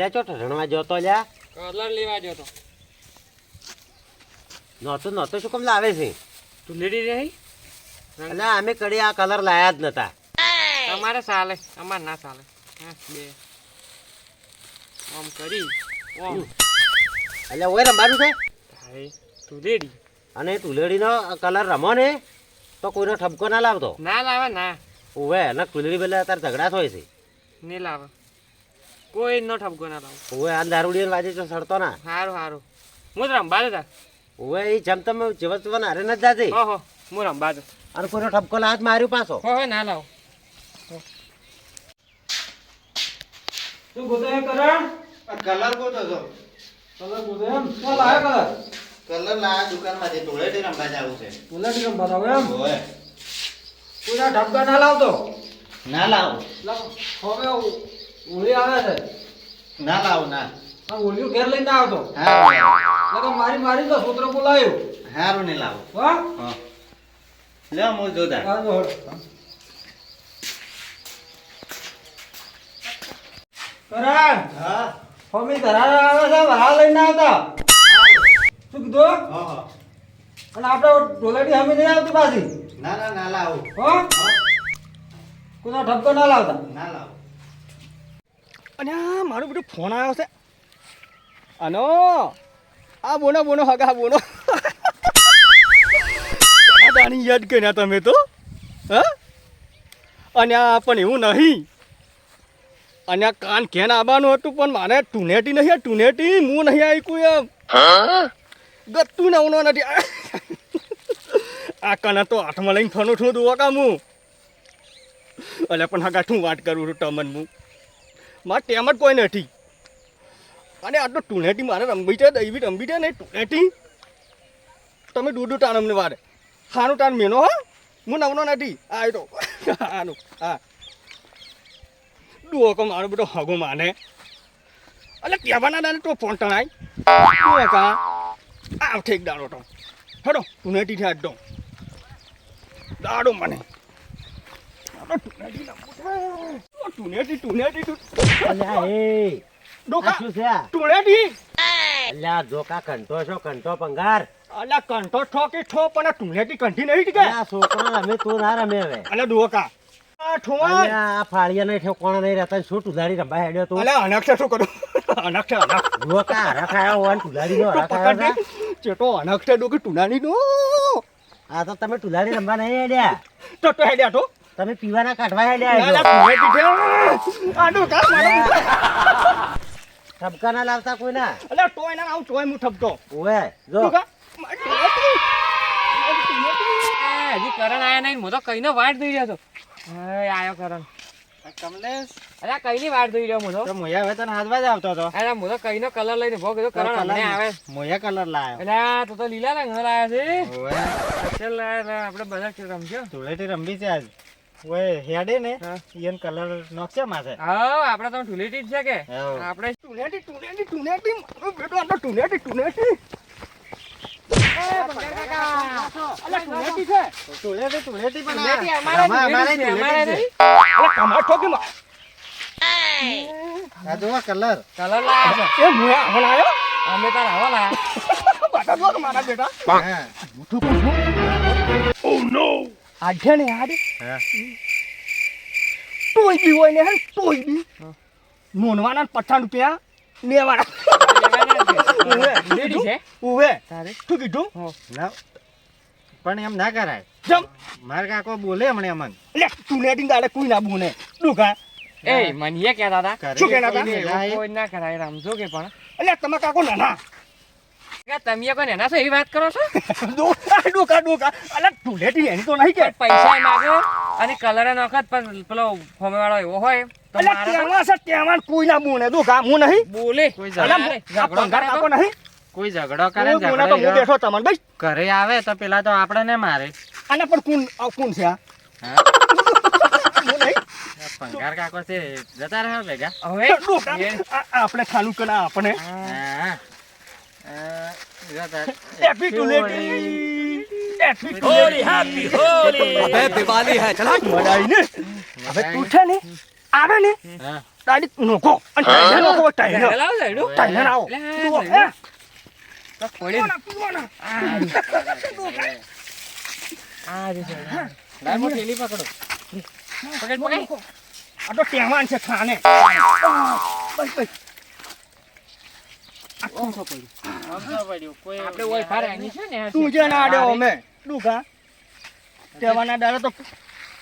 લ્યા ચો રણવા જતો લ્યા કલર લેવા જતો નહોતો શું કેમ લાવે છે તું લેડી રહી એટલે અમે કડી આ કલર લાયા જ નતા તમારે ચાલે અમારે ના ચાલે હા બે ઓમ કરી ઓમ એટલે ઓય રમવાનું છે હાય તું લેડી અને તુલેડીનો કલર રમો ને તો કોઈનો ઠપકો ના લાવતો ના લાવે ના ઓવે અને તુલેડી પેલા તાર ઝઘડા થાય છે નહીં લાવે કોઈ નો ઠપકો ના લાવે ઓવે આ દારૂડિયા વાજે તો સડતો ના સારું સારું હું જ રંબા દેતા ઓવે એ જેમ તમે જીવન હારે ન જાજે હો હું રંબા દઉં અને કોઈનો ઠપકો લાવ માર્યું પાછો હો ના લાવો તું ગોતો એ કરણ કલર ગોતો છો કલર ગોતો એમ શું લાવે કલર લાયા દુકાનમાંથી ધૂળેટી રમવા જાવું છે કલર કેમ બતાવો એમ ઓય કોઈના ઠપકા ના લાવતો ના લાવો હવે હોળી આવે છે ના લાવો ના આ હોળીઓ ઘેર લઈને આવતો હા લગા મારી તો સૂત્ર બોલાયો હારું નહીં લાવો હા હા લે હું જોતા આવજો હળ કરણ હા ફમી ધરાર આવે છે વરા લઈને આવતા શું કીધું હા હા અને આપણે ઢોલાડી હમી નહીં આવતી પાછી ના ના ના લાવો હો કોઈનો ઠપકો ના લાવતા ના લાવો અને આ મારો બધો ફોન આવ્યો છે આનો આ બોનો હગા બોનો દાદાની યાદ કર્યા તમે તો હા અને આ પણ એવું નહીં અને આ કાન કેન આવવાનું હતું પણ મારે ટુનેટી નહીં ટુનેટી હું નહીં આવી કોઈ એમ ગતું ને ઉનો નથી આ કાના તો હાથમાં લઈને ફનું છું દુવા કામ હું એટલે પણ હગા શું વાત કરું છું ટમન હું મારે ટેમ જ કોઈ નથી અને આટલું ટુનેટી મારે રમવી છે દૈવી રમવી છે ને ટુનેટી તમે દૂધું ટાણ અમને વારે ખાનું ટાણ મેનો હા હું નવનો નથી આ તો આનું હા ડુઓ કો મારો બધો હગો માને એટલે કહેવાના દાને તો ફોન ટણાય ડુઓ કા આવ ઠેક દાડો તો હેડો ટુનેટી થી આડો દાડો મને ટુનેટી અલ્યા એ ડોકા શું છે આ? ટુનેટી અલ્યા જોકા કંટો પંગાર અલા કંઠો ઠો કે ઠો પણ ટુનેટી કંઠી નહીં કે આ છોકરો રમે તું ના રમે હવે અલા ડોકા આ ઠોવા અલ્યા આ ફાળિયા નહીં ઠેકોણા નહીં રહેતા શું તુલાડી રંબા હેડ્યો તું અલા અનક્ષ શું કરું અનક્ષ જોકા હરખાયો હોન તુલાડી નો હરખાયો છે. ચેટો અનક્ષ ડોકી ટુનાની નો આ તો તમે તુલાડી રંબા નહીં હેડ્યા તો હેડ્યા તો તમે પીવાના કાઢવા હેડ્યા અલા છો. ટુનેટી છે આ ડોકા મારો ઠપકા ના લાવતા કોઈ ના અલા ટોય ના આવ ટોય મુ ઠપતો ઓવે જો ડોકા હજી કરણ આયા નહીં હું તો કઈનો વાટ જોઈ રહ્યો હતો હે આયો કરણ કમલેશ અરે કઈની વાટ જોઈ રહ્યો હું તો તો મોયા હવે તને હાથમાં જ આવતો હતો અરે હું તો કઈનો કલર લઈને ભો કીધું કરણ અમને આવે મોયા કલર લાયો અરે તું તો લીલા રંગ લાયા છે ઓય ચાલ લાયા આપણે બધા રમજો ધૂળેટી રમવી છે આજ ઓય હેડે ને હા. ઈયન કલર નોખશે માથે હા આપણે તો ઠુલેટી જ છે કે હાવ. આપણે ટુનેટી મારો બેટો આ તો ટુનેટી અલા ટુનેટી છે ધૂળેટી પણ ઠુલેટી આ. અમારે અમારે ઠુલેટી છે, ધૂળેટી અમારે છે. નહીં. અલા કમાર ઠોકી માં આ જોવા કલર કલર લાયા છે એ મુયા હણ આયો અમે તાર હવા લાયા બાટા જો મારા બેટા હા ઓ નો આઢે ને આડે હા તોય બી હોય ને હે તોય બી નોનવાના 50 રૂપિયા લેવાના લેડી છે ઉવે તારે તું કીધું ના પણ એમ ના કરાય જમ માર કાકો બોલે હમણે અમન લે તું નેટિંગ ગાડે કોઈ ના બોને ડુકા એ મનીએ કહેતા હતા શું કહેતા હતા? એવું કોઈ ના કરાય રમજો કે પણ એટલે તમે કાકો નાના કે તમે કોઈ નેના છો એવી વાત કરો છો ડુકા અલે તું નેટિંગ એની તો નહીં કે પૈસા માગે અને કલર નોખત પણ પેલો ફોમે વાળો એવો હોય તો અલે મારે તેમાં છે તેમાં કોઈ ના બોને ડુકા હું નહીં બોલે કોઈ અલે ઝઘડો આ પંગાર કાકો નહીં કોઈ ઝઘડો કરે ને કોના તો હું ઝઘડો બેઠો તમને ભાઈ ઘરે આવે તો પેલા તો આપણે ને મારે આના પણ કોણ છે આ હા હું નહીં પંગાર કાકો છે જતા રહ્યા ભેગા હવે ડુકા આપણે ખાલું કના આપણે હા જતા હેપી ટુલેટી હોલી હેપી હોલી અબે દિવાળી હે ચલા મડાઈ ને હવે તું છે ને આવે ને હા તારી નોખો અને ટાઈલે નોખો ટાઈલે લાવ સાઈડો ટાઈલે આવો લે, જુઓ, સાઈડો. હે? તો પડે ને. પીવાના. આ જે સાઈડો. લાય હું થેલી પકડો પકડ પકડ આ તો ટેવાન છે ખાને બસ બસ આમ તો પડ્યું કોઈ આપણે ઓય ફારે આની છે ને આ તું જે ના આડ્યો અમે ડુકા ટેવાના દાડે તો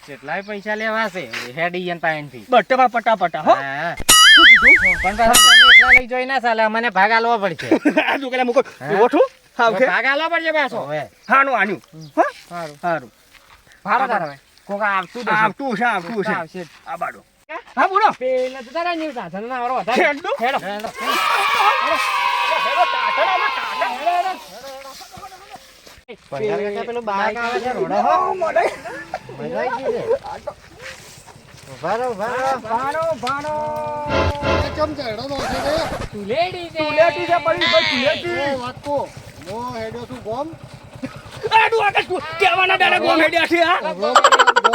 કેટલાય પૈસા લેવા છે હેડી એન પાસેથી. બટવા પટાપટા હો હા. શું કીધું પણ પાછા તમે એકલા લઈ જોઈ ના ચાલે મને ભાગ આલવો પડશે. આ તું પેલા મૂકો એવો છું હાવ કે ભાગ આલો પડશે પાછો હવે હાનું આન્યું હા સારું સારું ફારો તાર હવે કોક આવતું દેશે આવતું છે આવતું છે આવશે આ બાડો હા બોલો પેલા તો તારા ન્યુ સાધન ના આવરો હતા હેડો હેડો હેડો ટાટણા ટાટણા પંદર કાકા પેલું બાઈક આવે છે રોડો હો. મળે મજા આવી ગઈ છે. ઉભા રહો, ઉભા રહો. ભાણો ભાણો કેમ ચડો નો છે રે તું લેડી છે તુલેટી છે પડી ભાઈ તુલેટી એ વાત કો મો હેડ્યો છું ગોમ આડું આગળ તું કેવાના દાડે ગોમ હેડ્યા છે હા ગોમ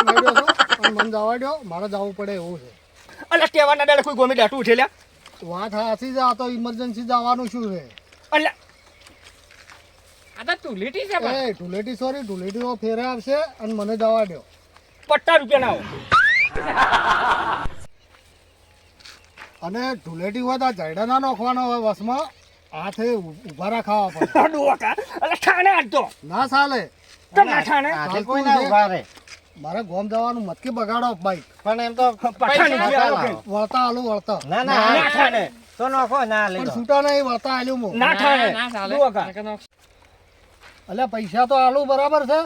હેડ્યો છું અને મને જવા દ્યો મારે જવું પડે એવું છે અલા કેવાના દાડે કોઈ ગોમે દાટું છે લ્યા વાત હાથી જ આ તો ઇમરજન્સી જવાનું શું છે અલા આ તો તું લેટી છે પણ એ ઢુલેટી સોરી ઢુલેટીઓ ફેરે આવશે અને મને જવા દ્યો પટ્ટા રૂપિયા ના અને ઢુલેટી હોય તો આ જયડા ના નાખવાનો હોય વસમાં હાથે ઊભા રાખાવા પડે હોય આડું વાકા અલા ઠાણે આડતો ના ચાલે તમ ના ઠાણે આજે કોઈ ના ઉભા રહે. મારે ગોમ જવાનું મતકી બગાડો બાઈક પણ એમ તો પઠાણ રૂપિયા આલો કે. વળતા આલું વળતા ના ના ના ઠાણે તો નોખો ના લઈ પણ લો. છૂટા નહીં વળતા આલ્યું હું ના ઠાણે ના ચાલે જુઓ કા. નકર નો- એટલે પૈસા તો આલું બરાબર છે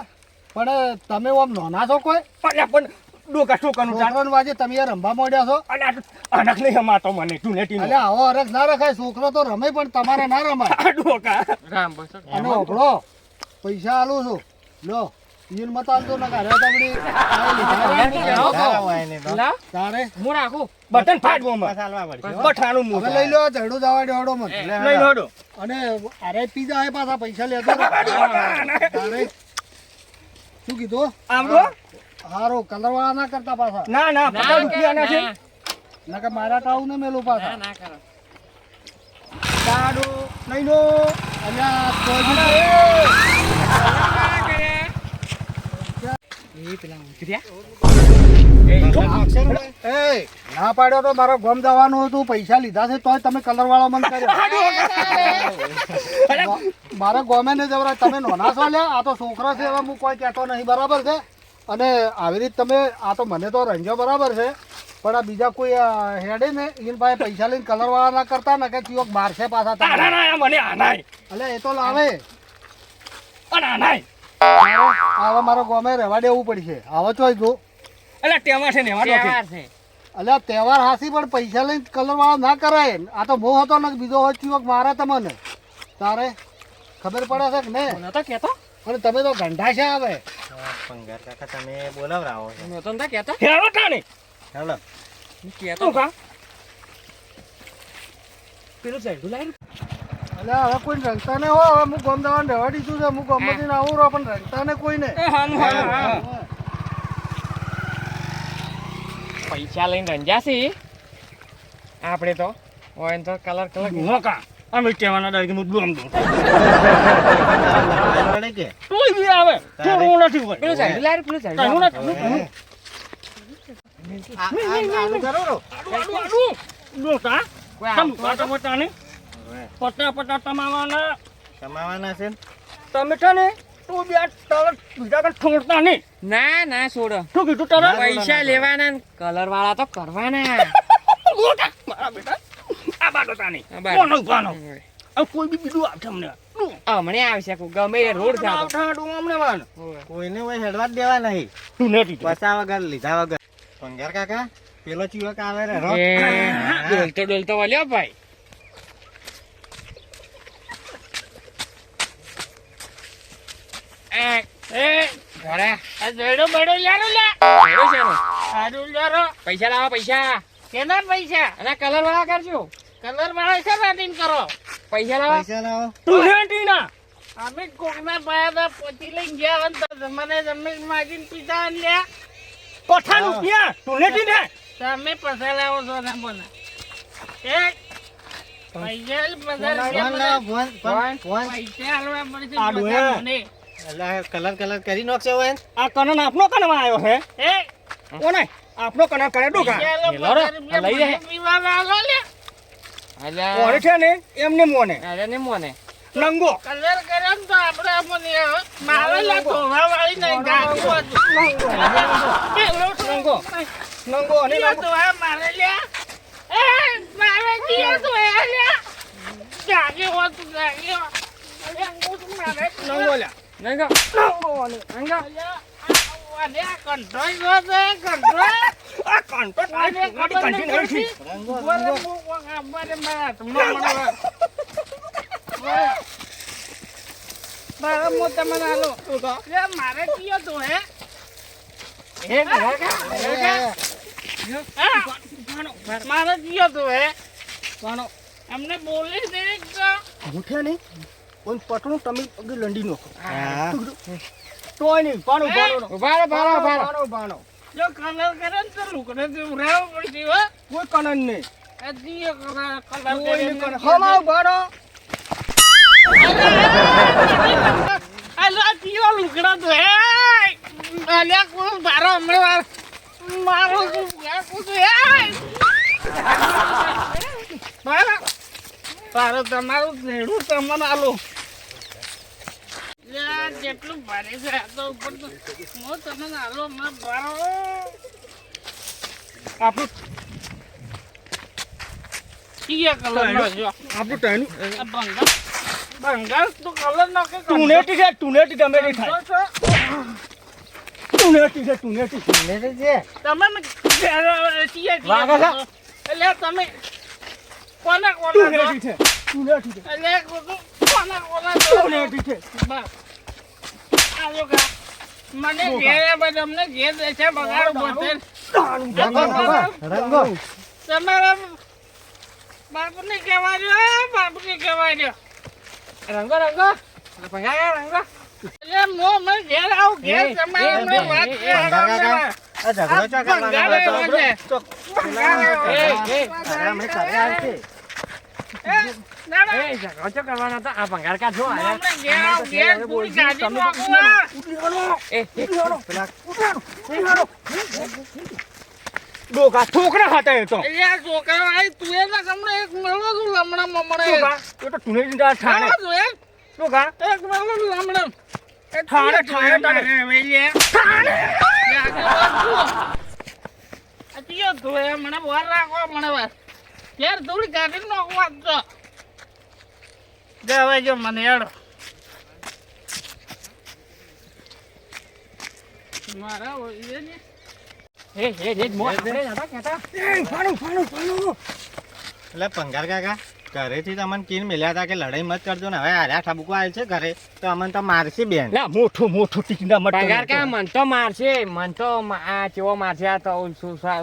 પણ તમે આમ નાના છો કોઈ અલા પણ ડોકા છોકરાનું ચાલ છોકરાને વાજે તમે યાર રમવા માંડ્યા છો અલા અનક નહીં હમાતો મને તુલેટી એટલે આવો હરખ ના રખાય છોકરો તો રમે પણ તમારે ના રમાય ડોકા રામ બસ અને ઓભળો પૈસા આલું છું લો ઈન મત આલજો ને ઘરે તમડી ના હોય નહીં તો. લાવ તારે હું રાખું બટન ફાટવામાં બસ હાલવા પડશે, હો. પઠાણું હવે મું લઈ લો ઝડું જવા દેવડો મને લઈ લો ડો અને અરે પીઝા એ પાછા પૈસા લેતો રહો. તારે શું કીધું આમરો હારો કલર વાળા ના કરતા પાછા ના ના પચાસ રૂપિયા ના છે નકર મારા ટાળું ને મેલું પાછા ના કરો દાડો લઈ લો અલ્યા કોઈ એ પેલા ઉતર્યા એ ના પાડ્યો તો મારો ગમ જવાનું હતું પૈસા લીધા છે તોય તમે કલર વાળો મન કર્યો મારે ગમે ને જવરા તમે નોના છો લ્યા આ તો છોકરો છે હવે હું કોઈ કહેતો નહીં બરાબર છે અને આવી રીતે તમે આ તો મને તો રંજો બરાબર છે પણ આ બીજા કોઈ હેડે ને એની પાસે પૈસા લઈને કલર વાળા ના કરતા ને કે ચિયોક બાર છે પાછા ના તમે ના મને આનાય એટલે એ તો લાવે અને આનાય હવે મારો ગમે રહેવા દેવું પડશે હવે ચોય જો અલા તેમાં છે ને એમાં ડોકે તહેવાર છે એટલે તહેવાર હાસી પણ પૈસા લઈને કલર વાળા ના કરાય આ તો મો હતો ને બીજો હોય ચિયોક મારે તમને તારે ખબર પડે છે કે ને નતો કેતો અને તમે તો ગંઢા છે હવે પંગર કાકા તમે બોલાવરાવો છો. નતો નતો કેતો હેરો ટાણે ચાલો. કેતો તું કા પેલું સાઈડ લાઈ એટલે હવે કોઈ રંગતા ને હોય હવે હું ગમ દવાનું રહેવા દીધું છે હું ગમતી આવું રહો પણ રંગતા ને કોઈ ને એ હાનું હાનું હા. પૈસા લઈને રંજાસી આપણે તો હોય તો કલર કલર ડુહો કા અમે કહેવાના ડાયરે હું ડુમ દઉં પડે કે તોય બી આવે થોડું નથી હોય પેલું સાઈડ લાઈ પેલું સાઈડ કહેવું નથી આનું કરો રો. આડું આડું ડોકા કોઈ તમ આવતું પાટા પટાને પટા પટા તમાવાના કમાવાના છે ને? તમે છે ને તું બે તરત બીજા કઈ ઠોરતા નહીં ના ના છોડો શું કીધું તારા પૈસા લેવાના કલર વાળા તો કરવાના મોટા મારા બેટા આ બાટો તાની આ બાટો. કોનો ઉભાનો હવે કોઈ બી બીજું આવશે અમને હમણે આવશે કોઈ ગમે એ રોડ છે આ તો. આવતા ડું અમને વાન હોવે. કોઈને કોઈ હેડવા જ દેવા નહીં તું નથી પચા વગર લીધા વગર પંગર કાકા પેલો ચીવક આવે રે રો. એ ડોલતો ડોલતો વળ્યો ભાઈ ઘરે આ જેડો બેડો લ્યાનો લ્યા બેડો છે એનો. આડું લ્યારો પૈસા લાવો પૈસા કેના પૈસા અને કલર વાળા કરજો કલર વાળા છે રાતીન કરો પૈસા લાવો પૈસા લાવો. તું નથી ના અમે કોકના પાયા પોતી લઈને ગયા હોય ને તો મને જમીન માજીને પીધા લ્યા પઠાનું ક્યાં તું નથી ને તમે પસાલાવો છો ને મને એક પૈસા હાલવા પડશે આ ડોહે. બધા મને. કલર કલર કરી નાખશે હવે આ કનન આપનો કનમાં આવ્યો છે એ કોને આપનો કનન કરે ડોકા પૈસા લો, મેલો રે, 50 લઈ જાય. મને પીવાના આલો લે. કોને છે ને એમને મોને અરે ને મોને નંગો કલર કર્યો ને તો આપણે મને મારે લે ધોવા વાળી નહીં ગાડી હતું. પેલો નંગો નંગો અને જીઓ નંગો ધોવા મારે લે એ મારે જીઓ ધોયા લે જાગે હોતું જાગે હો. અરે અંગૂઠ મારે નંગો લ્યા નંગો નંગો અને નંગો અરે આ કંટ્રોલ જો છે કંટ્રોલ આ કાંટો અરે ગાડી કંટી નહીં છે બોલે હું અમારે મારા હાથમાં મળવા. મારા મોટા મને આલો લે મારે જીઓ ધોયે એ કાકા મારે જીઓ ધોયે પાણો અમને બોલે છે કે મુઠે નહીં ઓન પટણું તમે અગર લંડી નાખો હા તોય નહીં પાણો પાણો ઉભા રહો, ભારો ભારો પાણો પાણો જો કલર કરે ને તો લુકડે તો ઉરાવો પડશે હો. કોઈ કનન નહીં આ જીઓ કલર કોઈ કરે નહીં કનન હમાવ પાણો આલો જીઓ લુકડા તો હે અલ્યા કોણ બારો હમણાં મારો શું કુછ હે બારો તમારું ઝેડું તમને આલો જેટલું ભારે છે આ તો ઉપર તો હું તમને આલો હમણાં બારો આપણું કીએ કલર નો જો આપણું ટાઈનું આ બંગાળ તો કલર નો કે ટુનેટી છે ટુનેટી તમે નહીં થાય ટુનેટી છે ટુનેટી તમે વાગે છે. એટલે તમે કોના કોના ટુનેટી છે ટુનેટી છે એટલે કોના કોના ટુનેટી છે બસ આજો કા મને ઘેર બધા અમને ઘેર દેશે બગાડ બોતે રંગો તમારા બાપને કહેવાય બાપને કહેવાય રંગો રંગો પંગા રંગો એટલે મો મને ઘેર આવું ઘેર તમારે અમને વાત આ ઝઘડો ચો કરવાનો એ ઝઘડો કરવાનો હતો આ પંગાર કા જો આયા ડોકા છોકરા હતા એ તો છોકરા તું એના ગમણે એક મળો છું લમણા મમણે ડોકા એ તો ટુનેટી ના ઠાણે ડોકા એક મળો છું લમણા ઠાણે ઠાણે ઠાણે અતિયો ધોય મને બહાર રાખો મને બસ યાર થોડી કાઢી નાખવા તો જવા જો મને હેડો મારા ઓય ને એ મો આપણે હતા કેતા ફાણું ફાણું ફાણું એટલે પંગાર કાકા ઘરેથી તમને કીન મળ્યા હતા કે લડાઈ મત કરજો ને હવે આર્યા ઠાબુકો આવેલ છે ઘરે તો અમને તો મારશે બેન ના મોઠું મોઠું ટીકડા મટ પંગાર કા મન તો મારશે મન તો આ ચેવો મારશે આ તો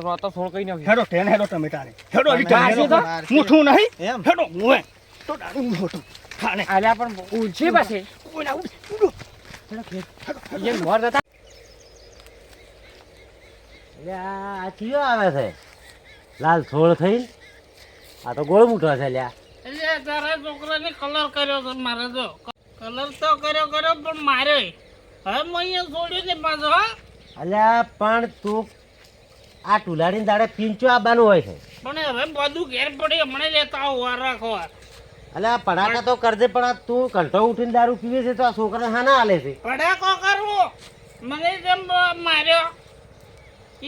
રોતો થોડો કઈ નાખ્યો હેડો ટેન હેડો તમે તારે હેડો મારશે તો? મોઠું નહીં એમ હેડો મોએ તો ડાડું મોઠું ઠાણે આલ્યા પણ ઉલછી પાછી કોઈ ના ઉડો એ મોર હતા એટલે આ ચિયો આવે છે લાલ થોડ થઈ આ તો ગોળ મૂઠો છે લ્યા એટલે તારા છોકરાને કલર કર્યો તો મારે જો કલર તો કર્યો પણ મારે હવે હું અહીંયા છોડ્યું ને પાછો હા અલ્યા પણ તું આ ટુલાડીને દાડે પીંચો આવવાનું હોય છે પણ હવે બધું ઘેર પડી હમણાં લેતા આવો વાર રાખો વાર અલ્યા પડાકા તો કરજે પણ આ તું કંઠો ઉઠીને દારૂ પીવે છે તો આ છોકરાને હા ના હાલે છે પડાકો કરવો મને જેમ માર્યો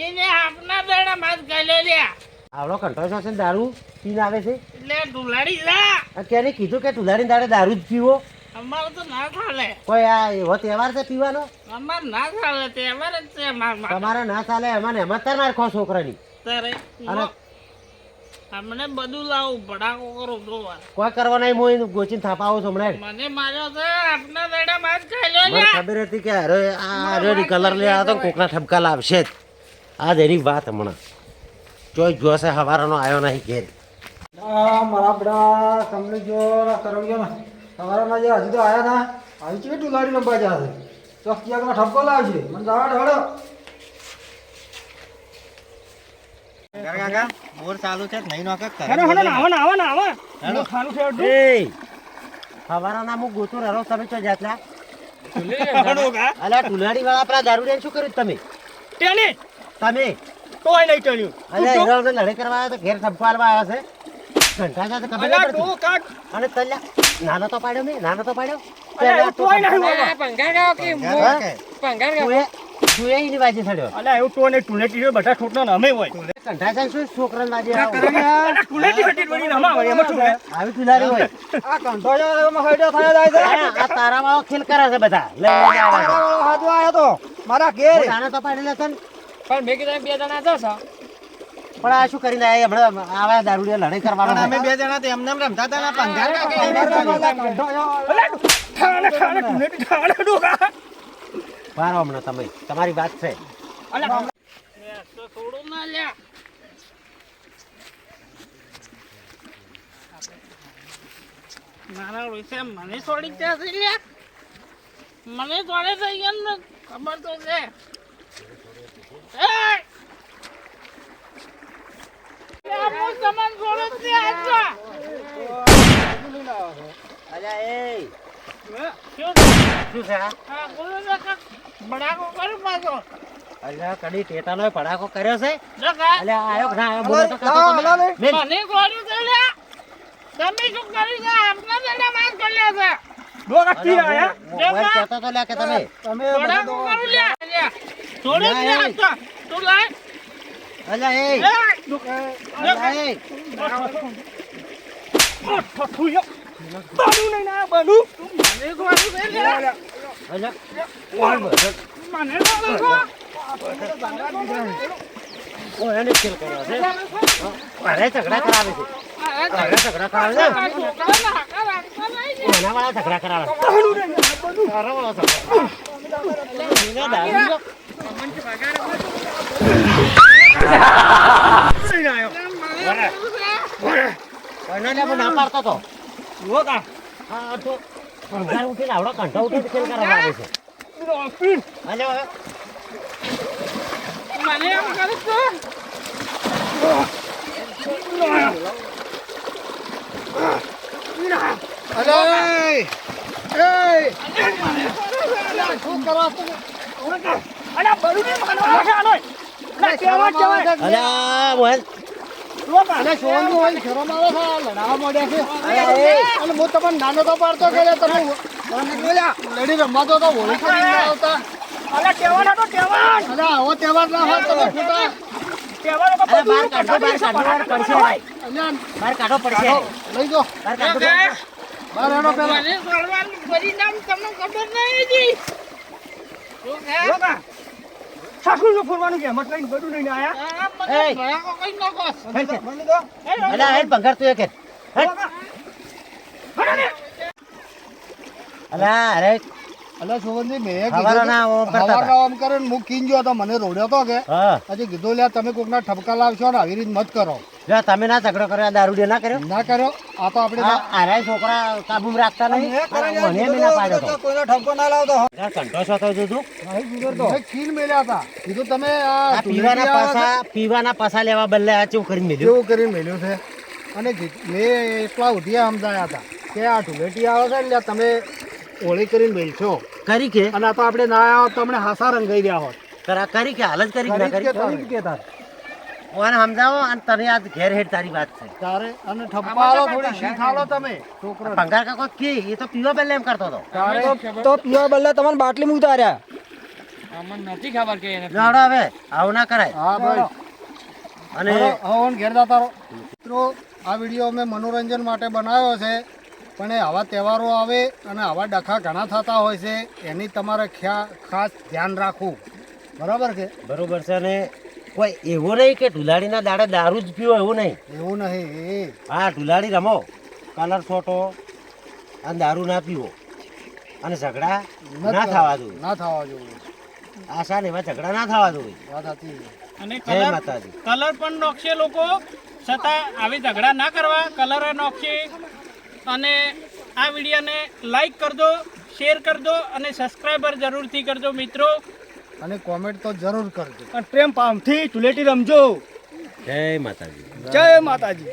એને આપના દાડા માત ગાલ્યો લ્યા આવડો કંઠો છો છે ને દારૂ પીને આવે છે એટલે ઢુલાડી જા આ ક્યારે કીધું કે ટુલાડીને દાડે દારૂ જ પીવો અમારે તો ના ચાલે કોઈ આ એવો તહેવાર છે પીવાનો અમારે ના ચાલે તહેવાર જ છે અમારે તમારે ના ચાલે એમાં ને એમાં તાર નાખો છોકરાની તારે અને અમને બધું લાવું ભડાકો કરું તો વાર કોઈ કરવા નહીં હું એનું ગોચીને થાપાવો છો હમણાં મને માર્યો છે આપના દાડા માત ગાલ્યો મને લ્યા ખબર હતી કે અરે આ રેડી કલર લે આ તો કોકના ઠપકા લાવશે જ આ જ એની વાત હમણાં ચોઈ જોશે હવારનો આવ્યો નહીં ઘેર મારા બધા તમને જો કરવજો ને તમારા જે હજી તો આયા ના આવી છે ટુલાડી રમવા જશે તો ક્યાંક ઠપકો લાવશે મને જવા ઢળો કાકા બોર ચાલુ છે નહીં નોકે હેડો હેડો નાવા નાવા નાવા હેડો ખાનું છે અડધું. એ હવારાના હું ગોતું રહો તમે તો જાતલા હેડો કા અલા ટુલાડી વાળા આપણા દારૂડિયાને શું કર્યું તમે ટેની તમે તોય નહીં ટણ્યું અલે હીરાઓને લડે કરવા આવ્યા તો ઘેર ઠપકો આલવા આવ્યા છે ઘંટા સાથે ખબર અલા નહીં તો પડતી. કાક અને તલ્યા નાનો તો પાડ્યો મેં નાનો તો પાડ્યો અલા એવું તોય નહીં આ હોય. ભંગાર ગાવ કે હા? ભંગાર ગાવ તું એની બાજુ ચડ્યો અલા એવું તો ને ટુનેટી છે બધા છોટના નામે હોય ઘંટા સાથે શું છોકરાને બાજુ આવો? અલા ટુનેટી હટી વળી નામ આવે એમાં શું હે? આવી ટુલાડી હોય આ કંઠો એમાં હૈડો થયો જાય છે આ તારા વાળો ખેલ કરે છે બધા લઈને આવ્યા છે. હાથો આયો તો મારા ઘેર હું નાનો તો પાડેલો છે ને, પણ મેં કીધું બે જણા જશો પણ આ શું કરીને આયા હમણાં આવા દારૂડિયા લડાઈ કરવાનો પણ અમે છે. બે જણા તો એમને એમ રમતા હતા ને ભંગાર કાકા કંઠો અલા ઠાણે ઠાણે ટુનેટી ઠાણે ડોકા મારો હમણાં તમે તમારી વાત છે અલા તો થોડું ના લ્યા નાના રોઈસે મને છોડી ત્યાં છે લ્યા મને છોડે છે યાર ખબર તો છે એય! લ્યા, હું તમને છોડે છે આજા. અલ્યા એ શું શું છે આ? હા બોલો ને કાક બડાકો કરું પાછો અલ્યા કડી ટેટાનો પડાકો કર્યો છે જગા અલ્યા આયો કે ના આયો બોલો તો કાતો તમે. મેં મને છોડ્યું છે લ્યા તમે શું કરી છે આપના બેટા માર કર્યા છે ડોકા કી આયા મોબાઈલ કહેતો તો લ્યા કે તમે બડાકો કરું લ્યા લ્યા છોડે છે આજા તું લાય અલ્યા એ અલ્યા એ ઠઠુયો બાનું નહીં ના બાનું મને છોડ્યું છે લ્યા અલ્યા કોણ બોલે? મને છોડ્યું છે ઓ એને ખેલ કર્યો છે અરે ઝઘડા કરાવે છે અરે ઝઘડા કરાવે છે એના વાળા ઝઘડા કરાવે છે. તારા વાળા ઝઘડા. એના દારૂડિયો. નહીં આયો કોઈને લ્યા હું ના પાડતો તો ડોકા હા તો ભંગાર ઉઠીને આવડો કંઠો ઉઠીને ખેલ કરવા આવે છે ડોકીન અલ્યા હવે મને એમ કરું છું અલા બરું ની માનવા છે આનો અલા કેવા કેવાય અલ્યા મોહન ડોકા અને સોનું હોય શરમ આવે છે આ લડાવા માંડ્યા છે અલ્યા એ અને હું તમને નાનો તો પાડતો કે તમે લડી રમવા તો હોળી તો નહીં આવતા અલા કેવાના તો કેવાન અરે આવો તહેવાર ના હોય તમે ખોટા કેવાનો તો અરે બહાર કાઢો પડશે અહીંયા બહાર કાઢો પડશે લઈ જાઓ બહાર કાઢો પડશે. બહાર હેડો પેલા મને છોડવાનું પરિણામ તમને ખબર નહીં જી શું છે ડોકા સાસુ નું ફોરવાનું કે મત લઈને બધું લઈને આયા આ મને એય. ભડાકો કઈ નાખો હેડ છે. અલ્યા હેડ ભંગાર તું એક હેડ. હેડ. અલ્યા અરે અલે સોવનજી મેં હવારના ઓમ કરતા હતા. હવારના ઓમ કરે ને હું કીન ગયો તો મને રોડ્યો તો કે હા હજી કીધું લ્યા તમે કોકના ઠપકા લાવશો ને આવી રીત મત કરો જો તમે ના ઝઘડો કર્યો દારૂડિયો ના કર્યો ના કર્યો આ તો આપણે આ આરાય છોકરા કાબુમાં રાખતા નહીં મને બી ના પાડ્યો તો કોઈનો ઠપકો ના લાવતો યાર કંઠો છો તો જોતું મેં કીન મેલ્યા હતા કીધું તમે આ પીવાના પસા લેવા બદલે આ ચેવું કરીને મેલ્યું કેવું કરીને મેલ્યું છે અને મેં એટલા ઉઠિયા સમજાયા હતા કે આ ઢુલેટી આવે છે ને લ્યા તમે હોળી કરીને મેલશો કરી કે અને આ તો આપણે ના આવ્યા હોત તો અમને હાસા રંગાઈ રહ્યા હોત કરી કે હાલ જ કરી કે ના કરી ઓને સમજાવો અને તને આ ઘેર હેડ તારી વાત છે તારે અને ઠપ્પા આલો થોડી શીખ આલો તમે છોકરો ભંગાર કાકો કી એ તો પીવા બદલે એમ કરતો હતો તારે તો પીવા બદલે તમને બાટલી મૂકતા રહ્યા અમને નથી ખબર કે એને લાડો હવે આવું ના કરાય હા ભાઈ અને હવે ઘેર જતા રહો મિત્રો આ વિડીયો અમે મનોરંજન માટે બનાવ્યો છે પણ એ આવા તહેવારો આવે અને આવા ડખા ઘણા થતા હોય છે એની તમારે ખાસ ધ્યાન રાખવું બરાબર છે બરોબર છે અને કોઈ એવું નહીં કે ઢુલાડીના દાડે દારૂ જ પીવો એવું નહીં એવું નહીં હા ઢુલાડી રમો કલર છોટો અને દારૂ ના પીવો અને ઝઘડા ના થવા દો ના થવા જોઈએ આશા ને એમાં ઝઘડા ના થવા દો વાત હતી અને જય કલર માતાજી કલર પણ નોખશે લોકો છતાં આવી ઝઘડા ના કરવા કલર નોખશે અને આ વિડીયોને લાઈક કરજો શેર કરજો અને સબસ્ક્રાઈબર જરૂરથી કરજો મિત્રો અને કોમેન્ટ તો જરૂર કરજો અને પ્રેમ પામથી ટુલેટી રમજો જય માતાજી. જય માતાજી.